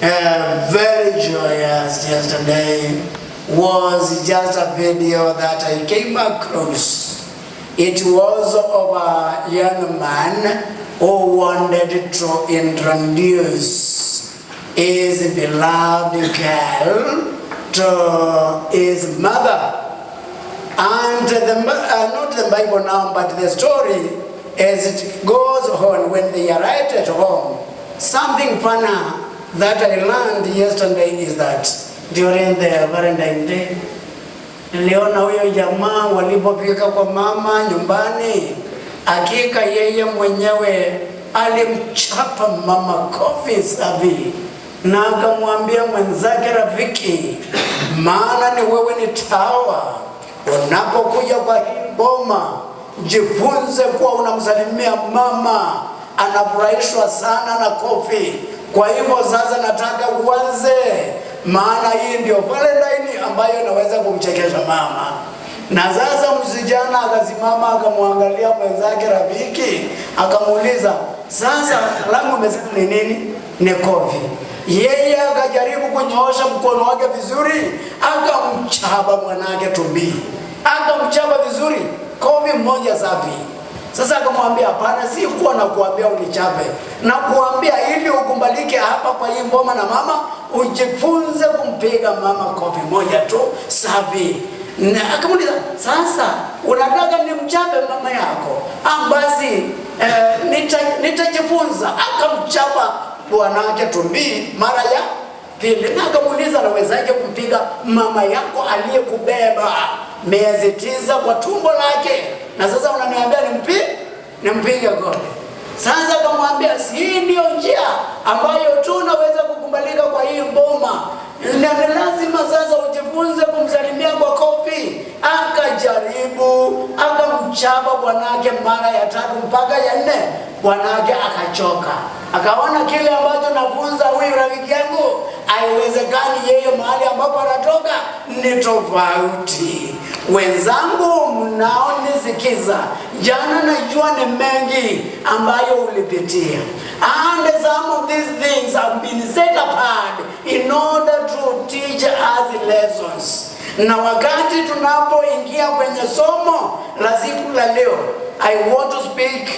very joyous yesterday was just a video that I came across. It was of a young man who wanted to introduce his beloved girl to his mother. And not the Bible now, but the story as it goes on, when they arrived at home, something funny that I learned yesterday is that during the Valentine's Day, niliona huyo jamaa walipofika kwa mama nyumbani, hakika yeye mwenyewe alimchapa mama kofi safi, na akamwambia mwenzake, rafiki, maana ni wewe ni tawa, unapokuja kwa hii boma jifunze kuwa unamsalimia mama, anafurahishwa sana na kofi. Kwa hivyo sasa nataka uanze, maana hii ndio Valentine ambayo inaweza kumchekesha mama. Na sasa msijana akasimama akamwangalia mwenzake rafiki, akamuuliza, sasa salamu umesema ni nini? Ni kofi. Yeye akajaribu kunyoosha mkono wake vizuri, akamchapa mwanake tumbi, akamchapa vizuri kofi mmoja safi. Sasa akamwambia, hapana, si kuwa na kuambia unichape, na kuambia ili ukumbalike hapa kwa hii mboma na mama, ujifunze kumpiga mama kofi moja tu safi. Na akamuuliza, sasa unataka nimchape mama yako? Basi nitajifunza. Akamchapa bwanake tumbi mara ya pili, na akamuuliza, nawezaje kumpiga mama yako aliyekubeba miezi 9 kwa tumbo lake, na sasa unaniambia nimpige kofi? Sasa akamwambia, si ndio njia ambayo tu unaweza kukumbalika kwa hii mboma, na lazima sasa ujifunze kumsalimia kwa kofi. Akajaribu, akamchapa bwanake mara ya 3 mpaka ya 4, bwanake akachoka, akaona kile ambacho nafunza huyu rafiki yangu haiwezekani, yeye mahali ambapo anatoka ni tofauti. Wenzangu mnaonisikiza, jana najua ni mengi ambayo ulipitia, and some of these things have been set apart in order to teach us lessons. Na wakati tunapoingia kwenye somo la siku la leo, I want to speak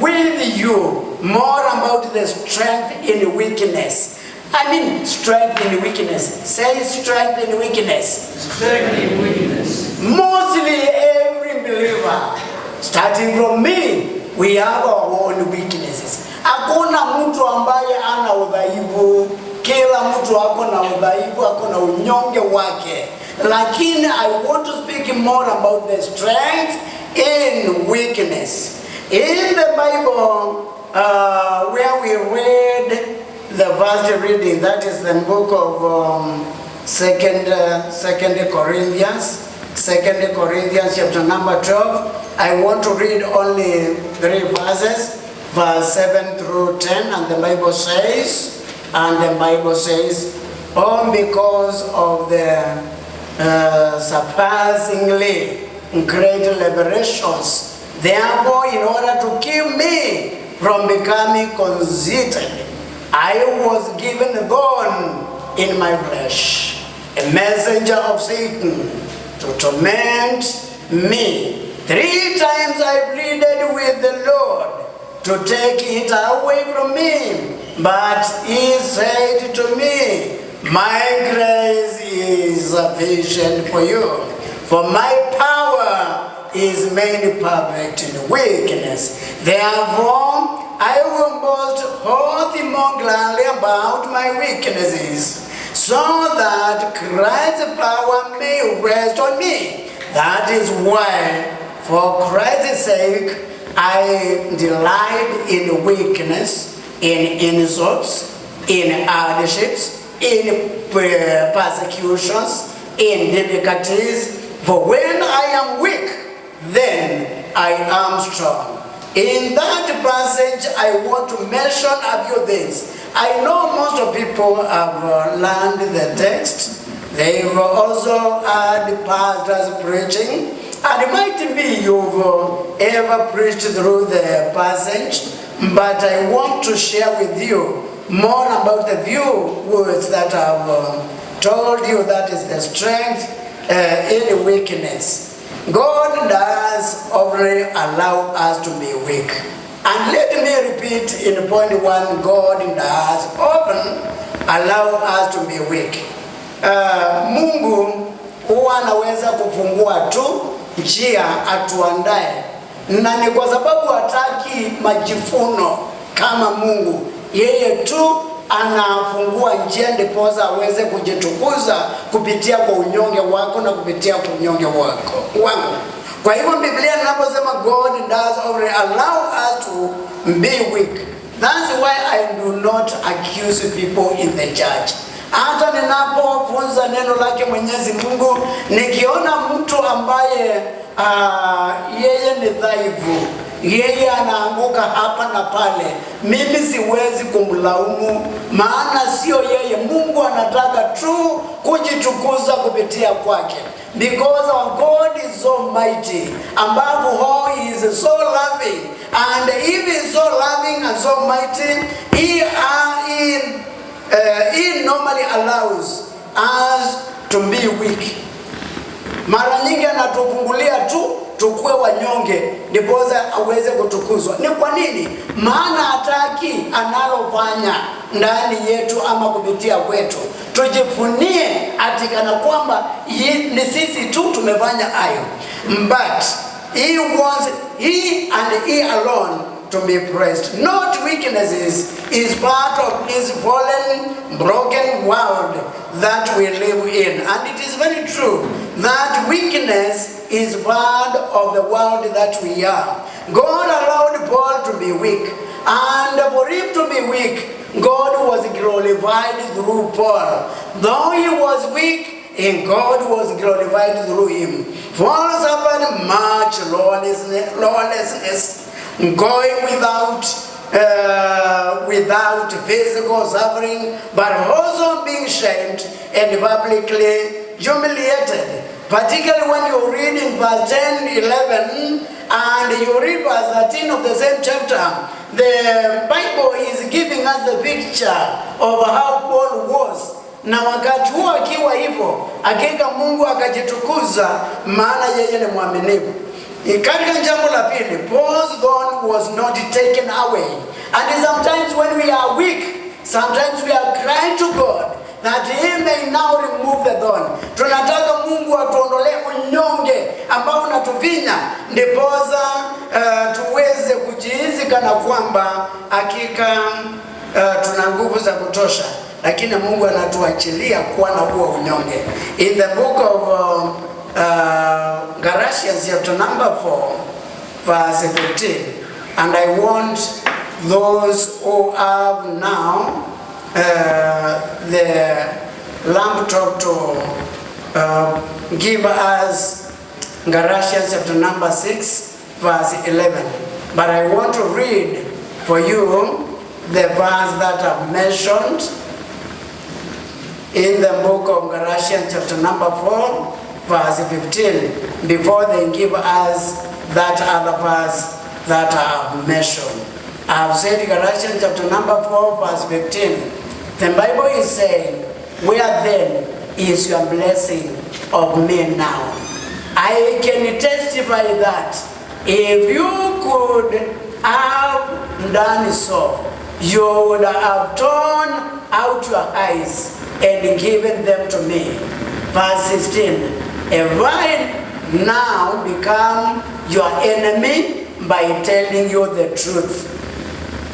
with you more about the strength in weakness. I mean, strength in weakness. Say strength in weakness. Strength in weakness. Mostly every believer, starting from me, we have our own weaknesses. Hakuna mtu ambaye ana udhaifu. Kila mtu ako na udhaifu, ako na unyonge wake. Lakini I want to speak more about the strength in weakness. In the Bible, where we read the first reading, that is the book of Second Corinthians chapter number 12. I want to read only 3 verses, verse 7 through 10, and the Bible says, oh, because of the surpassingly great liberations, therefore, in order to keep me from becoming conceited, I was given a thorn in my flesh, a messenger of Satan to torment me. 3 times I pleaded with the Lord to take it away from me, but he said to me, my grace is sufficient for you, for my power is made perfect in weakness. Therefore, I will boast all the more gladly about my weaknesses, so that Christ's power may rest on me. That is why, for Christ's sake, I delight in weakness, in insults, in hardships, in persecutions, in difficulties. For when I am weak, then I am strong. In that passage, I want to mention a few things. I know most of people have learned the text. They've also heard pastors preaching. And it might be you've ever preached through the passage, but I want to share with you more about the few words that I've told you, that is the strength in weakness. God does already allow us to be weak. And let me repeat in point 1, God does often allow us to be weak. Mungu huwa anaweza kufungua tu njia atuandae, na ni kwa sababu hataki majifuno kama Mungu. Yeye tu anafungua njia ndiposa aweze kujitukuza kupitia kwa unyonge wako na kupitia kwa unyonge wangu. Kwa hivyo Biblia inaposema God does already allow us to be weak, that's why I do not accuse people in the church. Hata ninapofunza neno lake Mwenyezi Mungu, nikiona mtu ambaye yeye ni dhaifu, yeye anaanguka hapa na pale, mimi siwezi kumlaumu, maana sio yeye. Mungu anataka tu kujitukuza kupitia kwake, because our God is so mighty, above all he is so loving, and if he is so loving and so mighty, he normally allows us to be weak. Mara nyingi anatufungulia tu tukue wanyonge ndiposa aweze kutukuzwa. Ni kwa nini? Maana hataki analofanya ndani yetu ama kupitia kwetu tujifunie ati kana kwamba ni sisi tu tumefanya hayo. But he wants he and he alone to be praised. Not weaknesses is part of this fallen, broken world that we live in. And it is very true that weakness is part of the world that we are. God allowed Paul to be weak, and for him to be weak, God was glorified through Paul. Though he was weak, and God was glorified through him. Paul suffered much lawlessness, going without physical suffering, but also being shamed and publicly humiliated. Particularly when you read in verse 10, 11, and you read verse 13 of the same chapter, the Bible is giving us the picture of how Paul was. Na wakati huo akiwa hivyo, hakika Mungu akajitukuza, maana yeye ni mwaminifu. Katika jambo la pili, Paul's thorn was not taken away. And sometimes when we are weak, sometimes we are crying to God that he may now remove the thorn. Tunataka Mungu atuondolee unyonge ambao unatufinya, ndiposa tuweze kujihisi kana kwamba hakika tuna nguvu za kutosha. Lakini Mungu anatuachilia kuwa na huo unyonge. In the book of Galatians chapter number 4 verse 15, and I want those who have now the laptop to give us Galatians chapter number 6 verse 11. But I want to read for you the verse that I've mentioned in the book of Galatians chapter number 4 verse 15, before they give us that other verse that I have mentioned. I have said Galatians chapter number 4 verse 15. The Bible is saying, where then is your blessing of me now? I can testify that if you could have done so, you would have torn out your eyes and given them to me. Verse 16, if I now become your enemy by telling you the truth.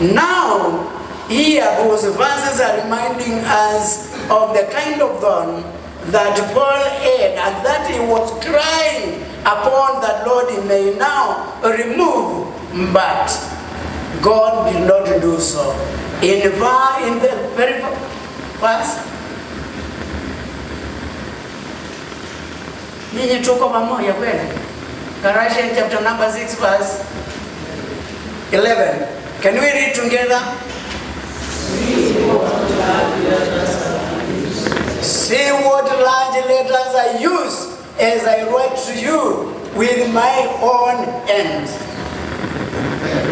Now, here those verses are reminding us of the kind of thorn that Paul had, and that he was crying upon that Lord he may now remove, but God did not do so. In the very verse, ninyi tuko pamoja kweli? Galatians chapter number 6 verse 11. Can we read together? See what large letters I use as I write to you with my own hands.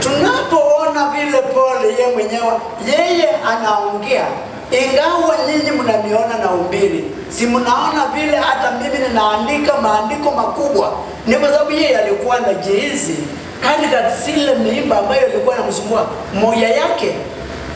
Tunapoona vile Paul yeye mwenyewe yeye anaongea, ingawa nyinyi mnaniona na umbiri, si mnaona vile hata mimi ninaandika maandiko makubwa, ni kwa sababu yeye alikuwa anajihisi katika zile miimba ambayo ilikuwa inamsumbua moyo yake,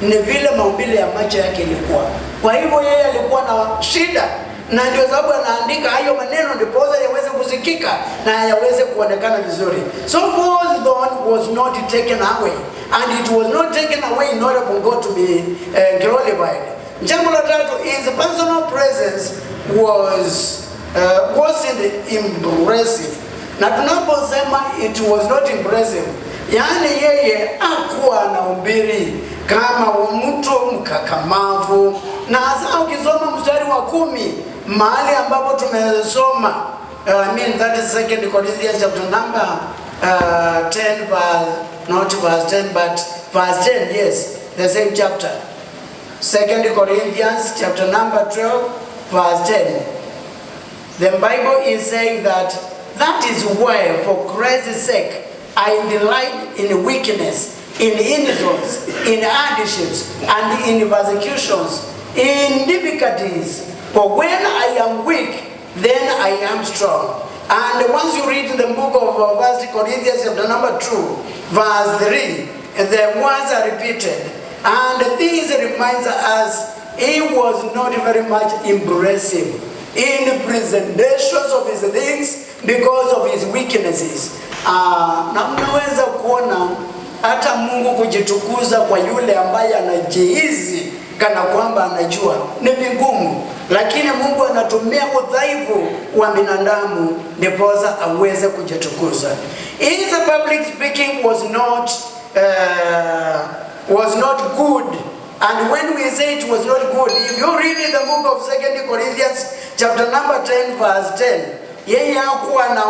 ni vile maumbile ya macho yake ilikuwa. Kwa hivyo yeye alikuwa na shida, na ndio sababu anaandika hayo maneno ndipo yaweze kusikika na yaweze kuonekana vizuri. So Paul's thorn was not taken away, and it was not taken away in order for God to be glorified. Jambo la tatu is personal presence wasn't impressive. Na tunaposema it was not impressive, yani yeye hakuwa anahubiri kama mtu mkakamavu. Na hasa ukisoma mstari wa 10 mahali ambapo tumesoma, that is 2 Corinthians chapter number 10 not verse 10 but verse 10, yes, the same chapter. 2 Corinthians chapter number 12 verse 10. The Bible is saying that is why for Christ's sake I delight in weakness, in insults, in hardships, and in persecutions, in difficulties. For when I am weak, then I am strong. And once you read the book of 1 Corinthians chapter number 2, verse 3, the words are repeated. And this reminds us he was not very much impressive in presentations of his things because of his weaknesses. Na mnaweza kuona hata Mungu kujitukuza kwa yule ambaye anajihisi kana kwamba anajua ni vigumu, lakini Mungu anatumia udhaifu wa binadamu ndiposa aweze kujitukuza. His public speaking was not good. And when we say it was not good, if you read in the book of 2 Corinthians chapter number 10 verse 10, yeye hakuwa na